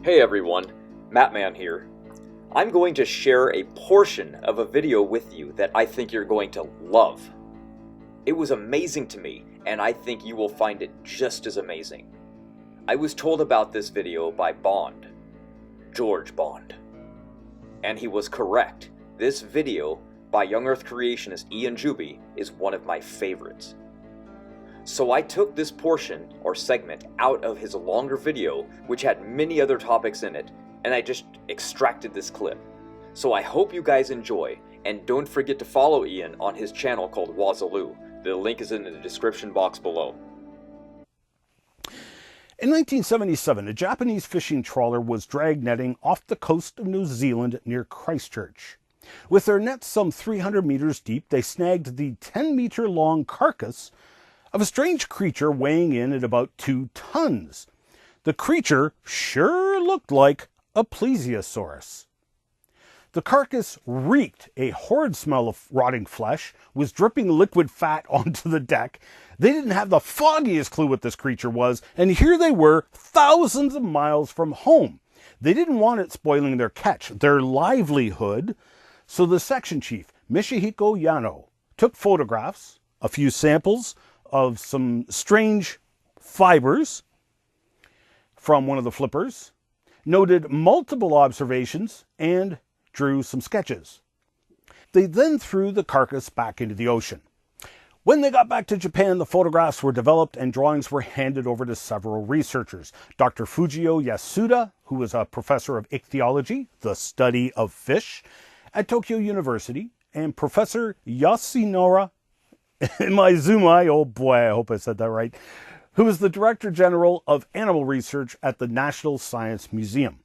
Hey everyone, Mattman here. I'm going to share a portion of a video with you that I think you're going to love. It was amazing to me, and I think you will find it just as amazing. I was told about this video by Bond, George Bond. And he was correct. This video by Young Earth creationist Ian Juby is one of my favorites. So I took this portion or segment out of his longer video, which had many other topics in it, and I just extracted this clip. So I hope you guys enjoy, and don't forget to follow Ian on his channel called Wazaloo. The link is in the description box below. In 1977, a Japanese fishing trawler was drag netting off the coast of New Zealand near Christchurch. With their nets some 300 meters deep, they snagged the 10-meter-long carcass of a strange creature weighing in at about 2 tons. The creature sure looked like a plesiosaur. The carcass reeked a horrid smell of rotting flesh, was dripping liquid fat onto the deck. They didn't have the foggiest clue what this creature was, and here they were, thousands of miles from home. They didn't want it spoiling their catch, their livelihood, so the section chief, Michihiko Yano, took photographs, a few samples of some strange fibers from one of the flippers, noted multiple observations, and drew some sketches. They then threw the carcass back into the ocean. When they got back to Japan, the photographs were developed and drawings were handed over to several researchers. Dr. Fujio Yasuda, who was a professor of ichthyology, the study of fish, at Tokyo University, and Professor Yasunori Maizumi, oh boy, I hope I said that right, who is the Director General of Animal Research at the National Science Museum.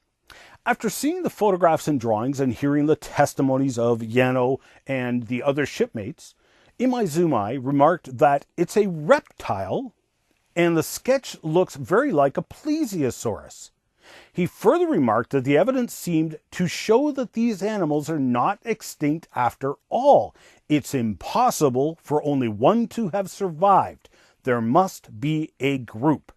After seeing the photographs and drawings and hearing the testimonies of Yano and the other shipmates, Imaizumi remarked that it's a reptile and the sketch looks very like a plesiosaur. He further remarked that the evidence seemed to show that these animals are not extinct after all. It's impossible for only one to have survived. There must be a group.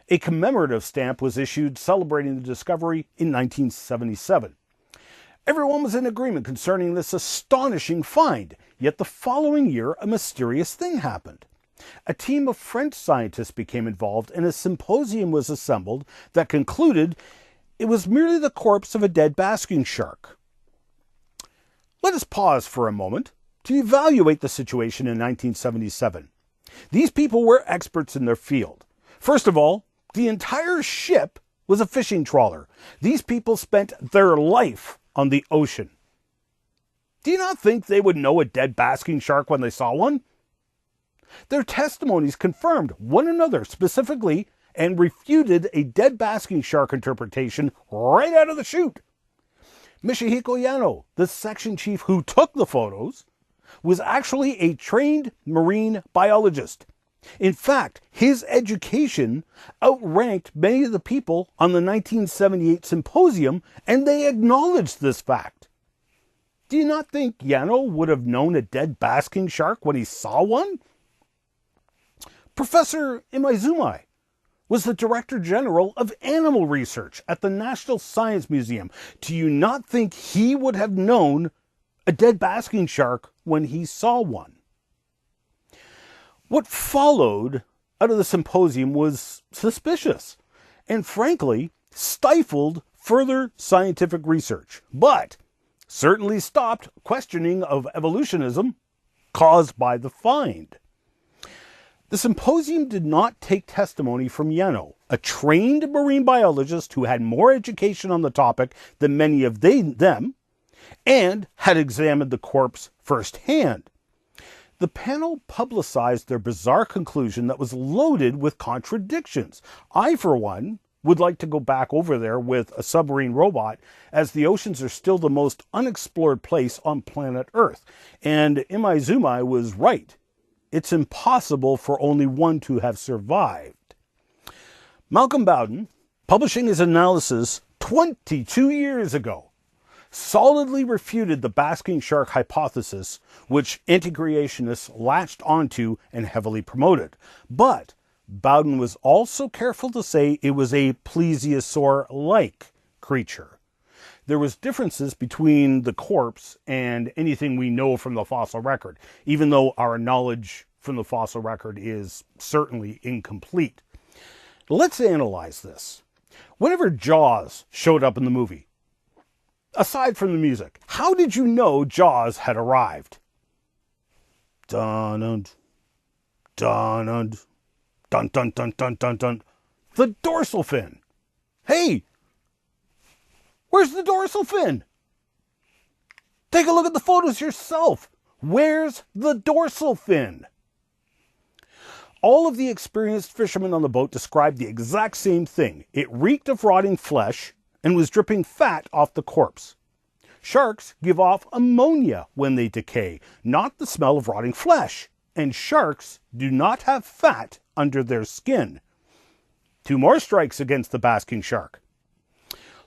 A commemorative stamp was issued celebrating the discovery in 1977. Everyone was in agreement concerning this astonishing find, yet the following year a mysterious thing happened. A team of French scientists became involved and a symposium was assembled that concluded it was merely the corpse of a dead basking shark. Let us pause for a moment to evaluate the situation in 1977. These people were experts in their field. First of all, the entire ship was a fishing trawler. These people spent their life on the ocean. Do you not think they would know a dead basking shark when they saw one? Their testimonies confirmed one another specifically and refuted a dead basking shark interpretation right out of the chute. Michihiko Yano, the section chief who took the photos, was actually a trained marine biologist. In fact, his education outranked many of the people on the 1978 symposium, and they acknowledged this fact. Do you not think Yano would have known a dead basking shark when he saw one? Professor Imaizumi was the Director General of Animal Research at the National Science Museum. Do you not think he would have known a dead basking shark when he saw one? What followed out of the symposium was suspicious and frankly stifled further scientific research, but certainly stopped questioning of evolutionism caused by the find. The symposium did not take testimony from Yano, a trained marine biologist who had more education on the topic than many of them, and had examined the corpse firsthand. The panel publicized their bizarre conclusion that was loaded with contradictions. I, for one, would like to go back over there with a submarine robot, as the oceans are still the most unexplored place on planet Earth. And Imaizumi was right. It's impossible for only one to have survived. Malcolm Bowden, publishing his analysis 22 years ago, solidly refuted the basking shark hypothesis, which anti-creationists latched onto and heavily promoted. But Bowden was also careful to say it was a plesiosaur-like creature. There was differences between the corpse and anything we know from the fossil record, even though our knowledge from the fossil record is certainly incomplete. Let's analyze this. Whenever Jaws showed up in the movie, aside from the music, how did you know Jaws had arrived? Dun dun dun dun dun dun dun dun dun. The dorsal fin. Hey, where's the dorsal fin? Take a look at the photos yourself. Where's the dorsal fin? All of the experienced fishermen on the boat described the exact same thing. It reeked of rotting flesh and was dripping fat off the corpse. Sharks give off ammonia when they decay, not the smell of rotting flesh. And sharks do not have fat under their skin. 2 more strikes against the basking shark.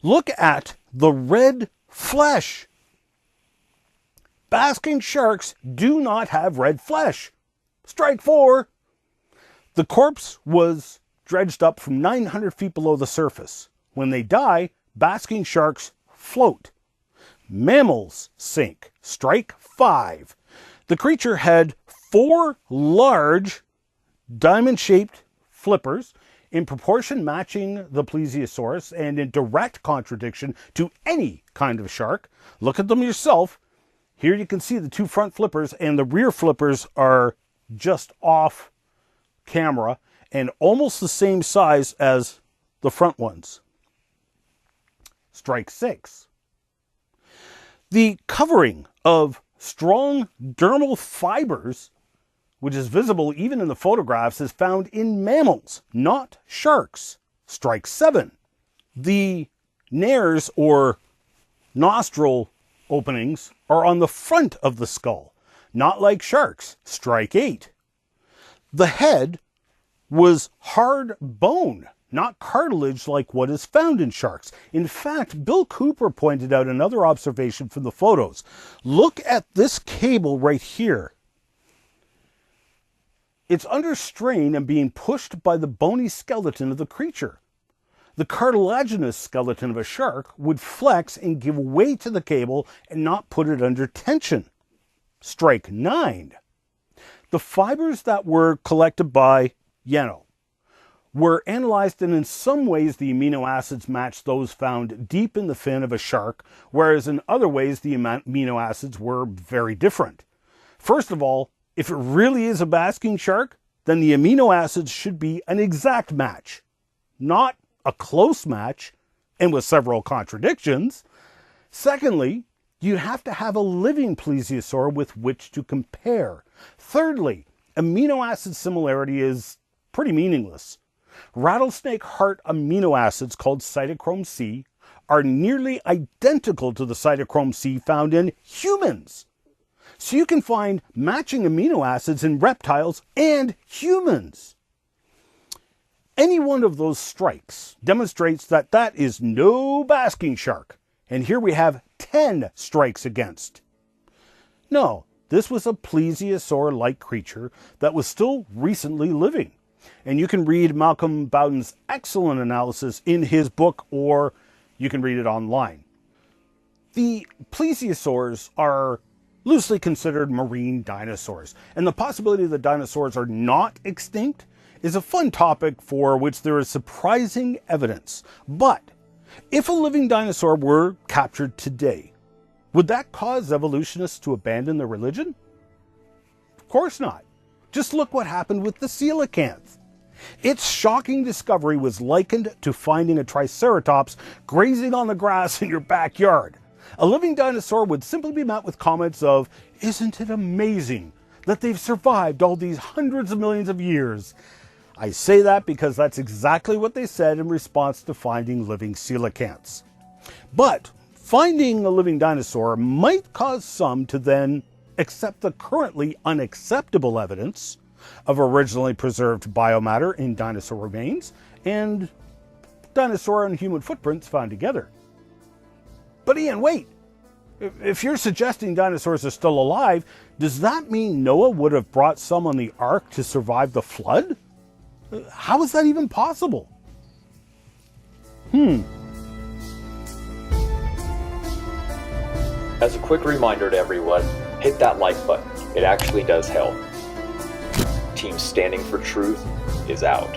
Look at the red flesh. Basking sharks do not have red flesh. Strike 4. The corpse was dredged up from 900 feet below the surface. When they die, basking sharks float. Mammals sink. Strike 5. The creature had 4 large diamond-shaped flippers, in proportion matching the plesiosaurus and in direct contradiction to any kind of shark. Look at them yourself. Here you can see the 2 front flippers, and the rear flippers are just off camera and almost the same size as the front ones. Strike 6. The covering of strong dermal fibers, which is visible even in the photographs, is found in mammals, not sharks. Strike 7. The nares, or nostril openings, are on the front of the skull, not like sharks. Strike 8. The head was hard bone, not cartilage like what is found in sharks. In fact, Bill Cooper pointed out another observation from the photos. Look at this cable right here. It's under strain and being pushed by the bony skeleton of the creature. The cartilaginous skeleton of a shark would flex and give way to the cable and not put it under tension. Strike 9. The fibers that were collected by Yano were analyzed, and in some ways the amino acids matched those found deep in the fin of a shark, whereas in other ways the amino acids were very different. First of all, if it really is a basking shark, then the amino acids should be an exact match, not a close match, and with several contradictions. Secondly, you'd have to have a living plesiosaur with which to compare. Thirdly, amino acid similarity is pretty meaningless. Rattlesnake heart amino acids, called cytochrome C, are nearly identical to the cytochrome C found in humans. So you can find matching amino acids in reptiles and humans. Any one of those strikes demonstrates that that is no basking shark. And here we have 10 strikes against. No, this was a plesiosaur-like creature that was still recently living. And you can read Malcolm Bowden's excellent analysis in his book, or you can read it online. The plesiosaurs are loosely considered marine dinosaurs, and the possibility that dinosaurs are not extinct is a fun topic for which there is surprising evidence. But if a living dinosaur were captured today, would that cause evolutionists to abandon their religion? Of course not. Just look what happened with the coelacanth. Its shocking discovery was likened to finding a triceratops grazing on the grass in your backyard. A living dinosaur would simply be met with comments of, "Isn't it amazing that they've survived all these hundreds of millions of years?" I say that because that's exactly what they said in response to finding living coelacanths. But finding a living dinosaur might cause some to then accept the currently unacceptable evidence of originally preserved biomatter in dinosaur remains and dinosaur and human footprints found together. But Ian, wait. If you're suggesting dinosaurs are still alive, does that mean Noah would have brought some on the ark to survive the flood? How is that even possible? As a quick reminder to everyone, hit that like button. It actually does help. Team Standing for Truth is out.